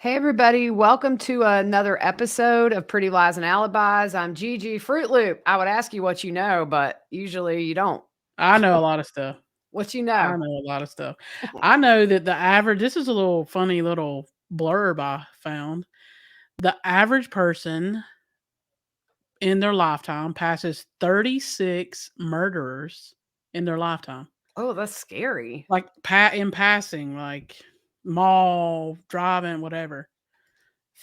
Hey, everybody. Welcome to another episode of Pretty Lies and Alibis. I'm Gigi Fruit Loop. I would ask you what you know, but usually you don't. I know a lot of stuff. What you I know? know a lot of stuff. I know that the average this is a little funny little blurb I found. The average person in their lifetime passes 36 murderers in their lifetime. Oh, that's scary. Like in passing, like mall, driving, whatever.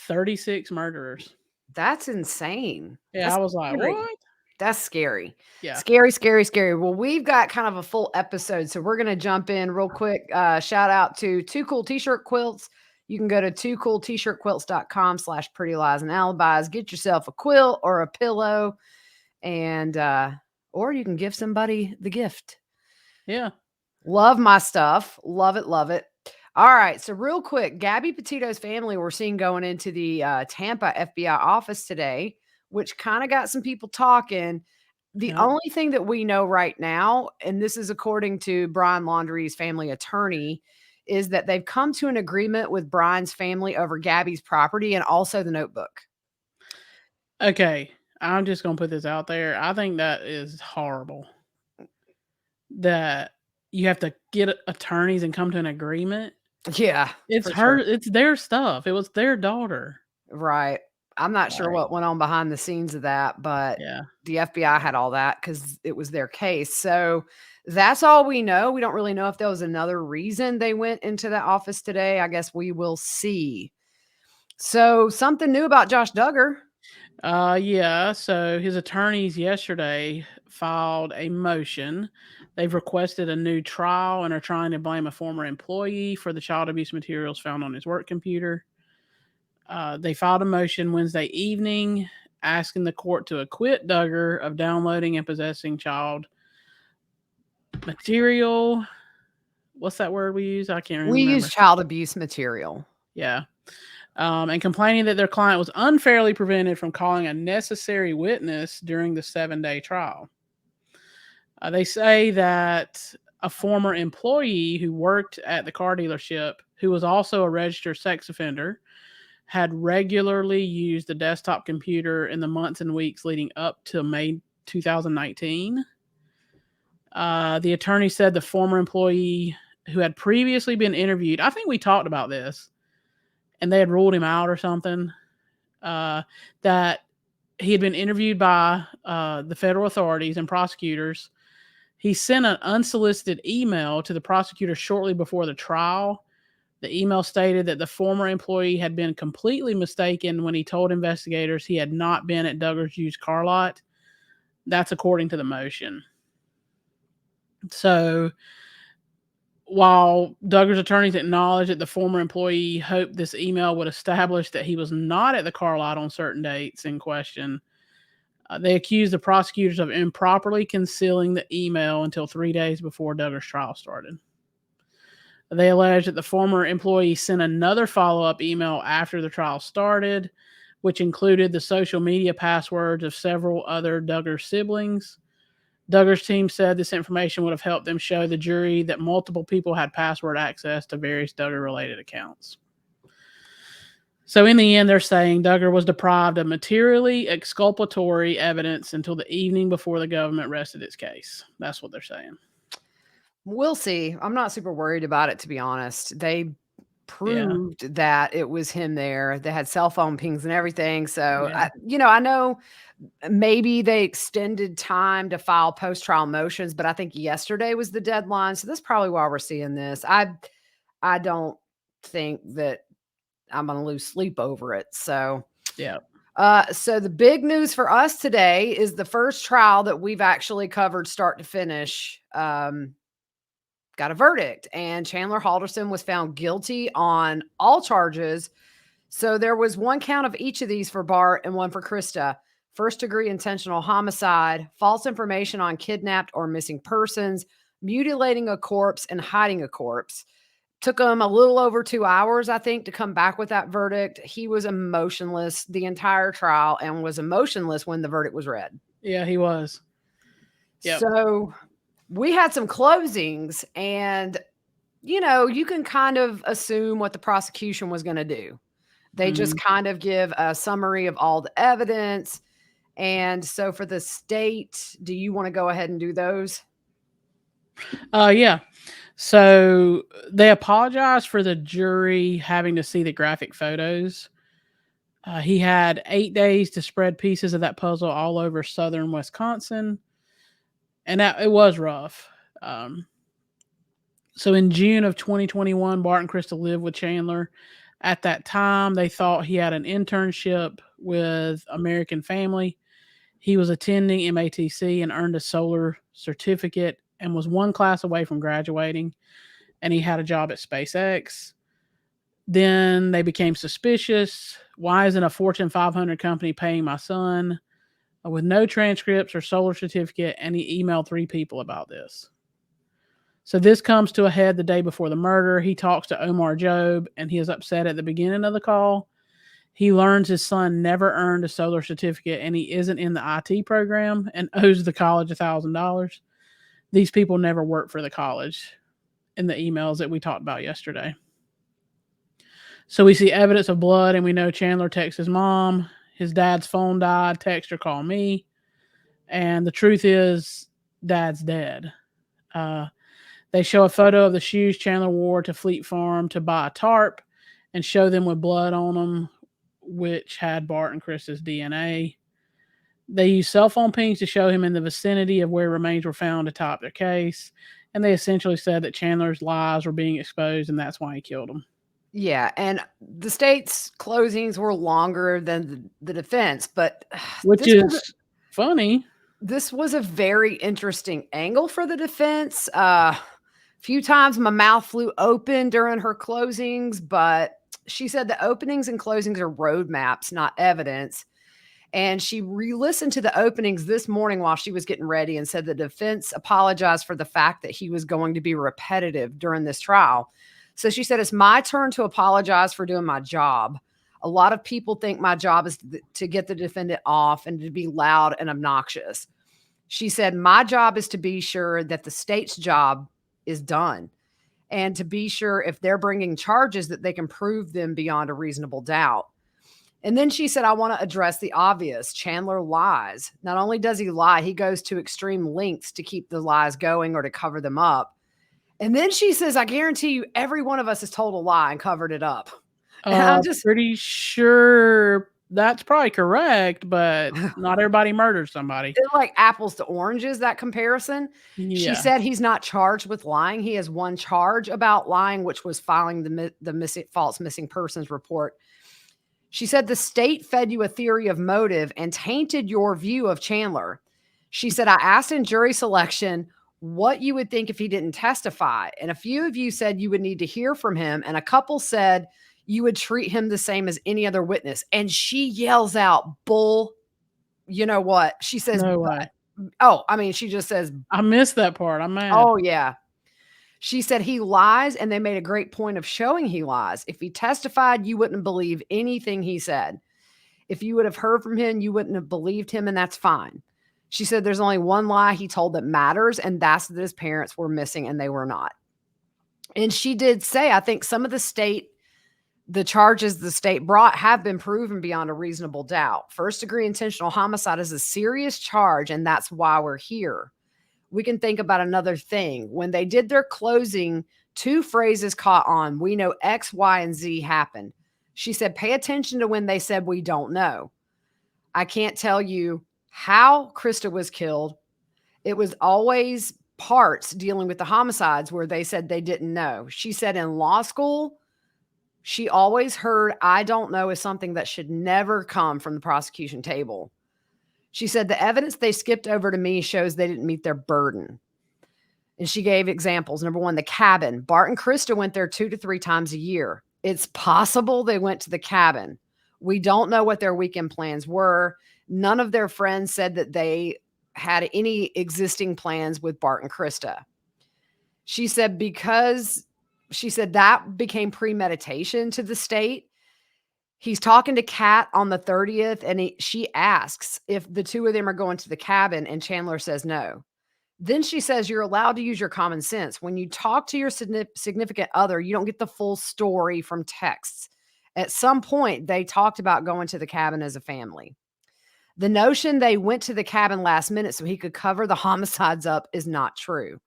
36 murderers. That's insane. Yeah, I That's was like, scary. "What?" That's scary. Yeah. Scary, scary, scary. Well, we've got kind of a full episode, so we're going to jump in real quick. Shout out to Two Cool T-Shirt Quilts. You can go to twocooltshirtquilts.com/ pretty lies and alibis. Get yourself a quilt or a pillow, and or you can give somebody the gift. Yeah. Love my stuff. Love it. Love it. All right. So, real quick, Gabby Petito's family were seen going into the Tampa FBI office today, which kind of got some people talking. The Yeah. only thing that we know right now, and this is according to Brian Laundrie's family attorney, is that they've come to an agreement with Brian's family over Gabby's property and also the notebook. Okay. I'm just going to put this out there. I think that is horrible. That you have to get attorneys and come to an agreement. Yeah, It's for sure. it's their stuff. It was their daughter. Right. I'm not sure Like, what went on behind the scenes of that, but yeah. the FBI had all that because it was their case. So that's all we know. We don't really know if there was another reason they went into the office today. I guess we will see. So something new about Josh Duggar. Yeah, so his attorneys yesterday filed a motion. They've requested a new trial and are trying to blame a former employee for the child abuse materials found on his work computer. They filed a motion Wednesday evening asking the court to acquit Duggar of downloading and possessing child material. What's that word we use? I can't We use remember. child abuse material. Yeah. And complaining that their client was unfairly prevented from calling a necessary witness during the 7-day trial. They say that a former employee who worked at the car dealership, who was also a registered sex offender, had regularly used the desktop computer in the months and weeks leading up to May 2019. The attorney said the former employee who had previously been interviewed, I think we talked about this, and they had ruled him out or something, that he had been interviewed by the federal authorities and prosecutors. He sent an unsolicited email to the prosecutor shortly before the trial. The email stated that the former employee had been completely mistaken when he told investigators he had not been at Duggar's used car lot. That's according to the motion. So, while Duggar's attorneys acknowledged that the former employee hoped this email would establish that he was not at the car lot on certain dates in question, they accused the prosecutors of improperly concealing the email until 3 days before Duggar's trial started. They alleged that the former employee sent another follow-up email after the trial started, which included the social media passwords of several other Duggar siblings. Duggar's team said this information would have helped them show the jury that multiple people had password access to various Duggar-related accounts. So in the end, they're saying Duggar was deprived of materially exculpatory evidence until the evening before the government rested its case. That's what they're saying. We'll see. I'm not super worried about it, to be honest. They Yeah. proved that it was him there. They had cell phone pings and everything. So, Yeah. I know maybe they extended time to file post-trial motions, but I think yesterday was the deadline. So that's probably why we're seeing this. I don't think that I'm going to lose sleep over it. So, Yeah. so the big news for us today is the first trial that we've actually covered start to finish. Got a verdict, and Chandler Halderson was found guilty on all charges. So there was one count of each of these for Bart and one for Krista. First degree intentional homicide, false information on kidnapped or missing persons, mutilating a corpse, and hiding a corpse. Took him a little over 2 hours, I think, to come back with that verdict. He was emotionless the entire trial and was emotionless when the verdict was read. Yeah, he was. Yep. So we had some closings, and you can kind of assume what the prosecution was going to do. They just kind of give a summary of all the evidence. And so for the state, do you want to go ahead and do those? Yeah. So they apologized for the jury having to see the graphic photos. He had 8 days to spread pieces of that puzzle all over southern Wisconsin, and that it was rough. So in June of 2021, Bart and Krista lived with Chandler. At that time, they thought he had an internship with American Family. He was attending MATC and earned a solar certificate and was one class away from graduating. And he had a job at SpaceX. Then they became suspicious. Why isn't a Fortune 500 company paying my son? With no transcripts or solar certificate, and he emailed 3 people about this. So this comes to a head the day before the murder. He talks to Omar Job, and he is upset at the beginning of the call. He learns his son never earned a solar certificate, and he isn't in the IT program and owes the college $1,000. These people never worked for the college in the emails that we talked about yesterday. So we see evidence of blood, and we know Chandler texts his mom. His dad's phone died. Text or call me. And the truth is, Dad's dead. They show a photo of the shoes Chandler wore to Fleet Farm to buy a tarp and show them with blood on them, which had Bart and Krista's DNA. They use cell phone pings to show him in the vicinity of where remains were found to top their case. And they essentially said that Chandler's lies were being exposed, and that's why he killed him. Yeah, and the state's closings were longer than the defense, but Which is funny. This was a very interesting angle for the defense. Few times my mouth flew open during her closings, but she said the openings and closings are roadmaps, not evidence. And she re-listened to the openings this morning while she was getting ready and said the defense apologized for the fact that he was going to be repetitive during this trial. So she said, it's my turn to apologize for doing my job. A lot of people think my job is to get the defendant off and to be loud and obnoxious. She said, my job is to be sure that the state's job is done and to be sure if they're bringing charges that they can prove them beyond a reasonable doubt. And then she said, I want to address the obvious. Chandler lies. Not only does he lie, he goes to extreme lengths to keep the lies going or to cover them up. And then she says, I guarantee you every one of us has told a lie and covered it up. And I'm just pretty sure that's probably correct, but not everybody murders somebody. It's like apples to oranges, that comparison. Yeah. She said he's not charged with lying. He has one charge about lying, which was filing the false missing persons report. She said the state fed you a theory of motive and tainted your view of Chandler. She said, I asked in jury selection what you would think if he didn't testify. And a few of you said you would need to hear from him. And a couple said you would treat him the same as any other witness. And she yells out, bull. You know what? She says, no way. Oh, I mean, she just says, I missed that part. I'm mad. Oh, yeah. She said he lies, and they made a great point of showing he lies. If he testified, you wouldn't believe anything he said. If you would have heard from him, you wouldn't have believed him, and that's fine. She said there's only one lie he told that matters, and that's that his parents were missing, and they were not. And she did say, I think some of the charges the state brought have been proven beyond a reasonable doubt. First-degree intentional homicide is a serious charge, and that's why we're here. We can think about another thing. When they did their closing, 2 phrases caught on. We know X, Y, and Z happened. She said, pay attention to when they said we don't know. I can't tell you how Krista was killed. It was always parts dealing with the homicides where they said they didn't know. She said in law school, she always heard, I don't know, is something that should never come from the prosecution table. She said the evidence they skipped over to me shows they didn't meet their burden. And she gave examples. Number 1, the cabin. Bart and Krista went there 2 to 3 times a year. It's possible they went to the cabin. We don't know what their weekend plans were. None of their friends said that they had any existing plans with Bart and Krista. She said that became premeditation to the state. He's talking to Kat on the 30th, and she asks if the 2 of them are going to the cabin, and Chandler says no. Then she says, you're allowed to use your common sense. When you talk to your significant other, you don't get the full story from texts. At some point, they talked about going to the cabin as a family. The notion they went to the cabin last minute so he could cover the homicides up is not true.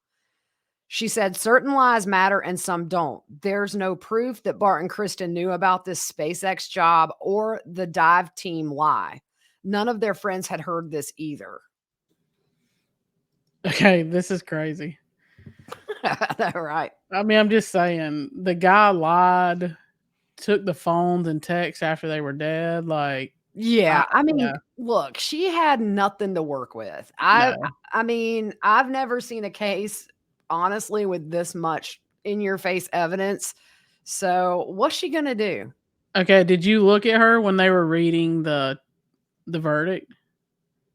She said certain lies matter and some don't. There's no proof that Bart and Krista knew about this SpaceX job or the dive team lie. None of their friends had heard this either. Okay, this is crazy. Right. I mean, I'm just saying, the guy lied, took the phones and texts after they were dead. Like, Yeah, I mean, yeah, look, she had nothing to work with. no. I mean, I've never seen a case, honestly, with this much in your face evidence. So, what's she gonna do? Okay, did you look at her when they were reading the verdict?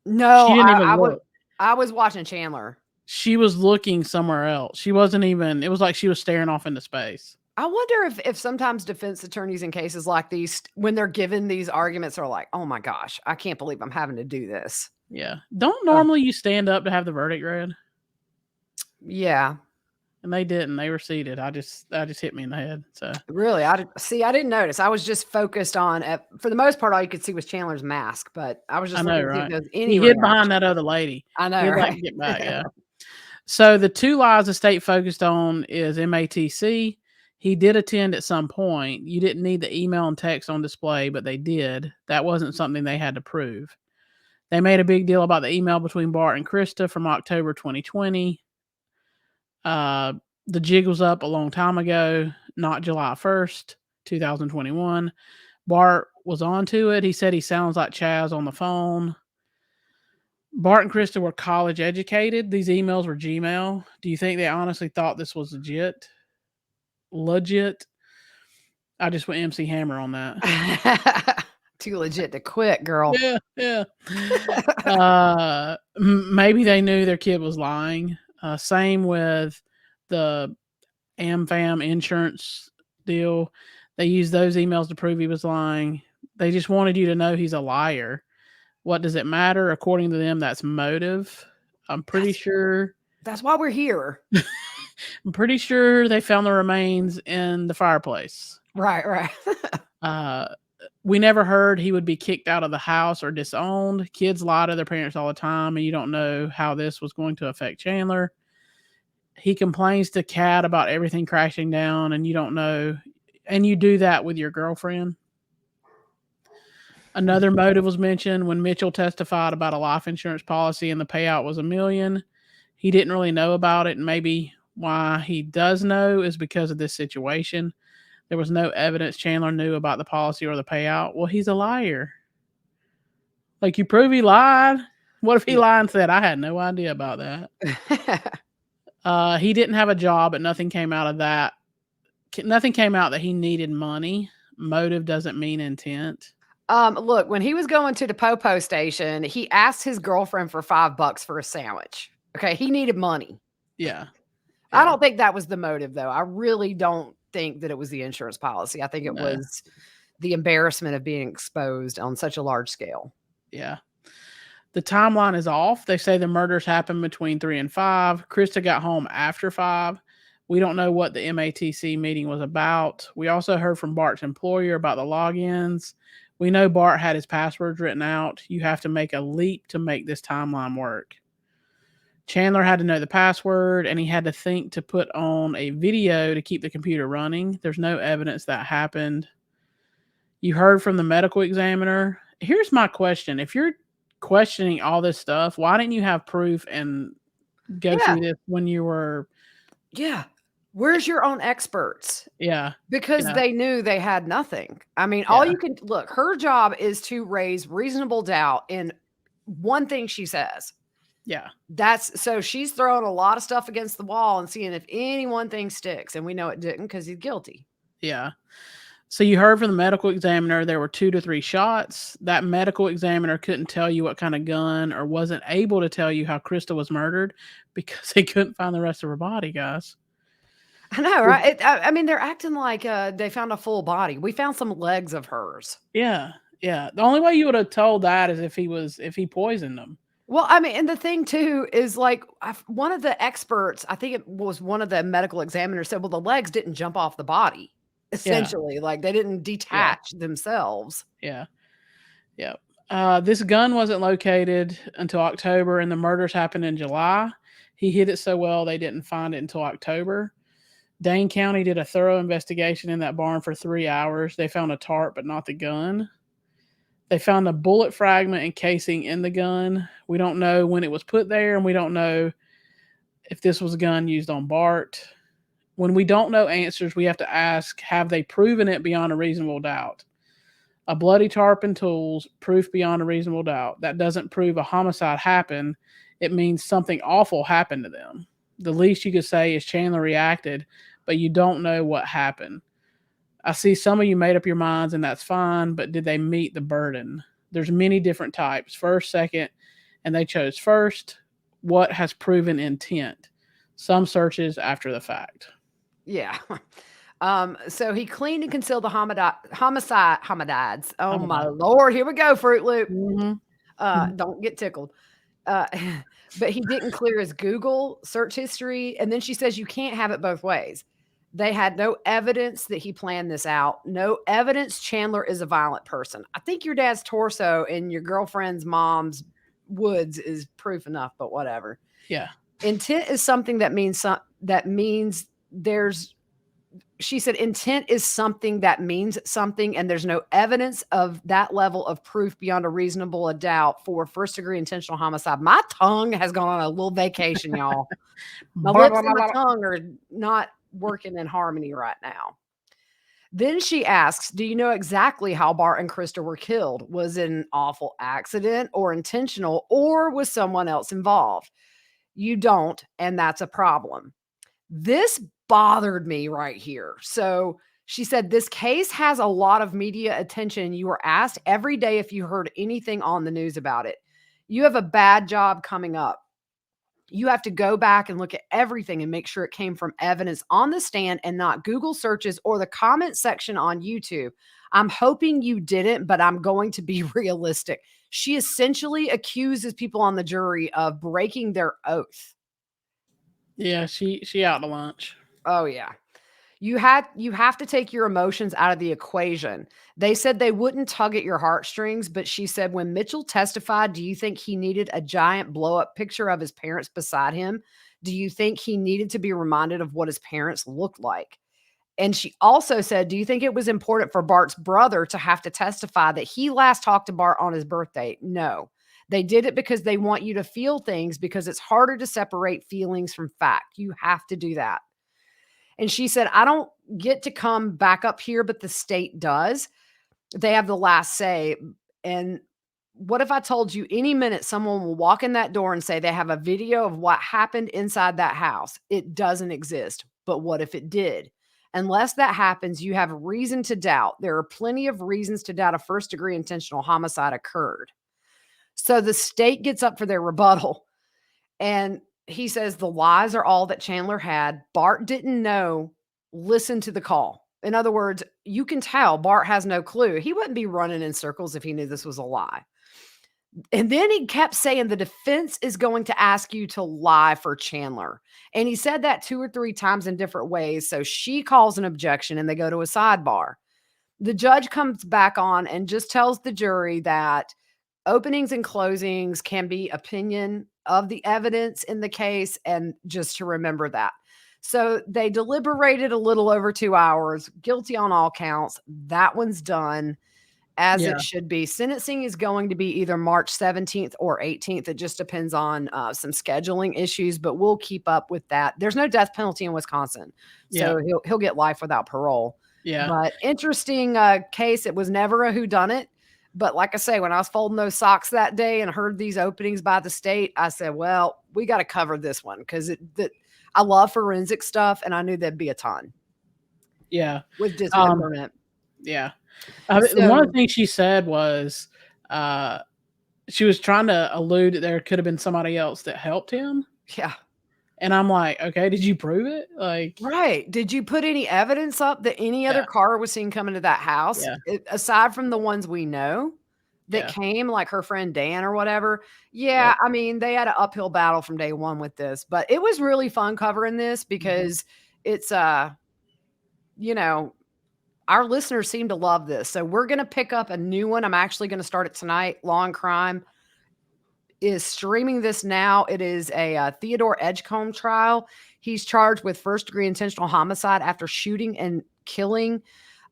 No, She didn't even look. I was watching Chandler. She was looking somewhere else. She wasn't even. It was like she was staring off into space. I wonder if sometimes defense attorneys in cases like these, when they're given these arguments, are like, "Oh my gosh, I can't believe I'm having to do this." Yeah. Don't Uh, normally you stand up to have the verdict read? yeah, And they didn't. They were seated. I just hit me in the head. So really. I didn't notice. I was just focused on, for the most part, all you could see was Chandler's mask, but I was I just know, looking to see if right? there was He any hid behind reaction. that other lady. I know, He'd like right? to get back, yeah. So the two lies the state focused on is MATC. He did attend at some point. You didn't need the email and text on display, but they did. That wasn't something they had to prove. They made a big deal about the email between Bart and Krista from October 2020. The jig was up a long time ago, not July 1st, 2021. Bart was onto it. He said he sounds like Chaz on the phone. Bart and Krista were college educated. These emails were Gmail. Do you think they honestly thought this was legit? Legit? I just went MC Hammer on that. Too legit to quit, girl. Yeah, yeah. Maybe they knew their kid was lying. Same with the AmFam insurance deal. They used those emails to prove he was lying. They just wanted you to know he's a liar. What does it matter? According to them, that's motive. I'm pretty sure. That's why we're here. I'm pretty sure they found the remains in the fireplace. Right, right. We never heard he would be kicked out of the house or disowned. Kids lie to their parents all the time, and you don't know how this was going to affect Chandler. He complains to Kat about everything crashing down, and you don't know. And you do that with your girlfriend. Another motive was mentioned when Mitchell testified about a life insurance policy and the payout was $1 million. He didn't really know about it, and maybe why he does know is because of this situation. There was no evidence Chandler knew about the policy or the payout. Well, he's a liar. Like, you prove he lied. What if he lied and said, I had no idea about that? He didn't have a job, but nothing came out of that. Nothing came out that he needed money. Motive doesn't mean intent. Look, when he was going to the Popo station, he asked his girlfriend for $5 for a sandwich. Okay, he needed money. Yeah. I don't think that was the motive, though. I really don't think that it was the insurance policy. I think it was the embarrassment of being exposed on such a large scale. Yeah. The timeline is off. They say the murders happened between 3 and 5. Krista got home after 5. We don't know what the MATC meeting was about. We also heard from Bart's employer about the logins. We know Bart had his passwords written out. You have to make a leap to make this timeline work. Chandler had to know the password, and he had to think to put on a video to keep the computer running. There's no evidence that happened. You heard from the medical examiner. Here's my question. If you're questioning all this stuff, why didn't you have proof and go through this when you were... Yeah. Where's your own experts? Yeah. Because they knew they had nothing. I mean, all you can... Look, her job is to raise reasonable doubt in one thing she says. Yeah. So she's throwing a lot of stuff against the wall and seeing if any one thing sticks. And we know it didn't because he's guilty. Yeah. So you heard from the medical examiner there were 2 to 3 shots. That medical examiner couldn't tell you what kind of gun or wasn't able to tell you how Krista was murdered because they couldn't find the rest of her body, guys. I know, right? I mean, they're acting like they found a full body. We found some legs of hers. Yeah. Yeah. The only way you would have told that is if he poisoned them. Well, I mean, and the thing too is like one of the experts, I think it was one of the medical examiners said, well, the legs didn't jump off the body. Yeah. essentially. Like, they didn't Yeah. detach themselves. Yeah. Yeah. This gun wasn't located until October, and the murders happened in July. He hid it so well they didn't find it until October. Dane County did a thorough investigation in that barn for 3 hours. They found a tarp, but not the gun. They found a bullet fragment and casing in the gun. We don't know when it was put there, and we don't know if this was a gun used on Bart. When we don't know answers, we have to ask, have they proven it beyond a reasonable doubt? A bloody tarp and tools, proof beyond a reasonable doubt. That doesn't prove a homicide happened. It means something awful happened to them. The least you could say is Chandler reacted, but you don't know what happened. I see some of you made up your minds, and that's fine, but did they meet the burden? There's many different types. First, second, and they chose first. What has proven intent? Some searches after the fact. Yeah. So he cleaned and concealed the homicides. Oh my Homicide. Lord, here we go, Fruit Loop. Mhm. Don't get tickled. Uh, but he didn't clear his Google search history. And then she says you can't have it both ways. They had no evidence that he planned this out. No evidence Chandler is a violent person. I think your dad's torso in your girlfriend's mom's woods is proof enough, but whatever. Yeah. Intent is something that means there's she said intent is something that means something, and there's no evidence of that level of proof beyond a reasonable doubt for first degree intentional homicide. My tongue has gone on a little vacation, y'all. My Blah, lips blah, and blah, my blah. tongue are not working in harmony right now. Then she asks, do you know exactly how Bart and Krista were killed? Was it an awful accident or intentional, or was someone else involved? You don't, and that's a problem. This bothered me right here. So she said, this case has a lot of media attention. You were asked every day if you heard anything on the news about it. You have a bad job coming up. You have to go back and look at everything and make sure it came from evidence on the stand and not Google searches or the comment section on YouTube. I'm hoping you didn't, but I'm going to be realistic. She essentially accuses people on the jury of breaking their oath. Yeah, she out to lunch. Oh yeah. You have to take your emotions out of the equation. They said they wouldn't tug at your heartstrings, but she said when Mitchell testified, do you think he needed a giant blow up picture of his parents beside him? Do you think he needed to be reminded of what his parents looked like? And she also said, do you think it was important for Bart's brother to have to testify that he last talked to Bart on his birthday? No. They did it because they want you to feel things because it's harder to separate feelings from fact. You have to do that. And she said, I don't get to come back up here, but the state does. They have the last say. And what if I told you any minute someone will walk in that door and say they have a video of what happened inside that house? It doesn't exist. But what if it did? Unless that happens, you have reason to doubt. There are plenty of reasons to doubt a first degree intentional homicide occurred. So the state gets up for their rebuttal. And he says the lies are all that Chandler had. Bart didn't know. Listen to the call. In other words, you can tell Bart has no clue. He wouldn't be running in circles if he knew this was a lie. And then he kept saying the defense is going to ask you to lie for Chandler. And he said that 2 or 3 times in different ways. So she calls an objection and they go to a sidebar. The judge comes back on and just tells the jury that openings and closings can be opinion of the evidence in the case, and just to remember that. So they deliberated a little over 2 hours, guilty on all counts. That one's done as Yeah. it should be. Sentencing is going to be either March 17th or 18th. It just depends on some scheduling issues, but we'll keep up with that. There's no death penalty in Wisconsin, so Yeah. he'll get life without parole. Yeah. But interesting case. It was never a whodunit. But like I say, when I was folding those socks that day and heard these openings by the state, I said, well, we got to cover this one because I love forensic stuff, and I knew there'd be a ton Yeah. with dismemberment. Yeah. One of the things she said was she was trying to allude that there could have been somebody else that helped him. Yeah. And I'm like, okay, did you prove it? Like, right. Did you put any evidence up that any other car was seen coming to that house? Yeah. Aside from the ones we know that came, like her friend Dan or whatever. Yeah. I mean, they had an uphill battle from day one with this, but it was really fun covering this because it's, you know, our listeners seem to love this. So we're going to pick up a new one. I'm actually going to start it tonight. Law and Crime is streaming this now. It is a Theodore Edgecombe trial. He's charged with first-degree intentional homicide after shooting and killing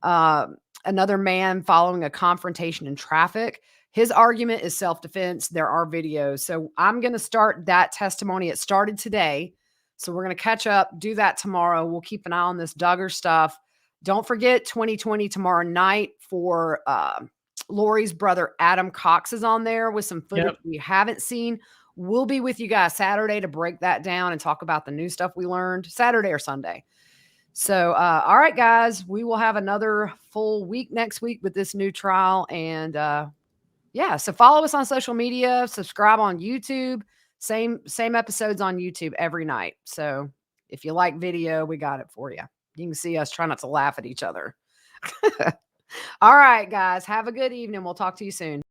another man following a confrontation in traffic. His argument is self-defense. There are videos. So I'm going to start that testimony. It started today. So we're going to catch up, do that tomorrow. We'll keep an eye on this Duggar stuff. Don't forget 2020 tomorrow night for Lori's brother Adam Cox is on there with some footage we haven't seen. We'll be with you guys Saturday to break that down and talk about the new stuff we learned Saturday or Sunday. So, all right, guys, we will have another full week next week with this new trial. And yeah, so follow us on social media, subscribe on YouTube, same episodes on YouTube every night. So if you like video, we got it for you. You can see us try not to laugh at each other. All right, guys, have a good evening. We'll talk to you soon.